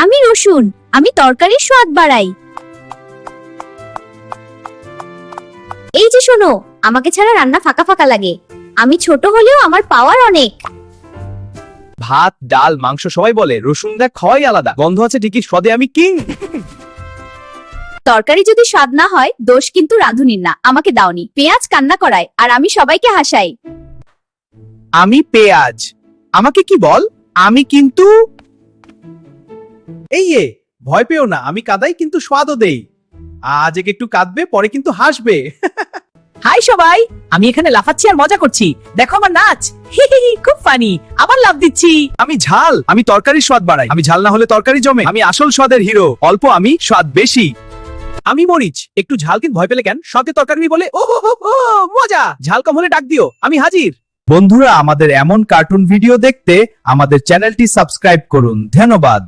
আমি রসুন, আমি তরকারির স্বাদ বাড়াই। এই যে শোনো, আমাকে ছাড়া রান্না ফাঁকা ফাঁকা লাগে। আমি ছোট হলেও আমার পাওয়ার অনেক। ভাত, ডাল, মাংস সবাই বলে রসুন দা খাওয়াই আলাদা। গন্ধ আছে ঠিকই, স্বাদে আমি কিং। তরকারি যদি স্বাদ না হয়, দোষ কিন্তু রাঁধুনির না, আমাকে দাওনি। পেঁয়াজ কান্না করায় আর আমি সবাইকে হাসাই। আমি পেঁয়াজ। আমাকে কি বল? আমি কিন্তু ভয় পেও না, আমি কাদাই কিন্তু স্বাদও দেই। আজ একে একটু কাঁদবে, পরে কিন্তু হাসবে। হাই সবাই, আমি এখানে লাফাচ্ছি আর মজা করছি। দেখো আমার নাচ, হি হি হি, খুব ফানি। আবার লাফ দিচ্ছি। আমি ঝাল, আমি তরকারির স্বাদ বাড়াই। আমি ঝাল না হলে তরকারি জমে। আমি আসল স্বাদের হিরো, অল্প আমি স্বাদ বেশি। আমি মরিচ, একটু ঝাল কিন্তু ভয় পেলে কেন? সঙ্গে তরকারি বলে ও হো হো হো, মজা। ঝাল কম হলে ডাক দিও, আমি হাজির। বন্ধুরা, আমাদের এমন কার্টুন ভিডিও দেখতে আমাদের চ্যানেলটি সাবস্ক্রাইব করুন। ধন্যবাদ।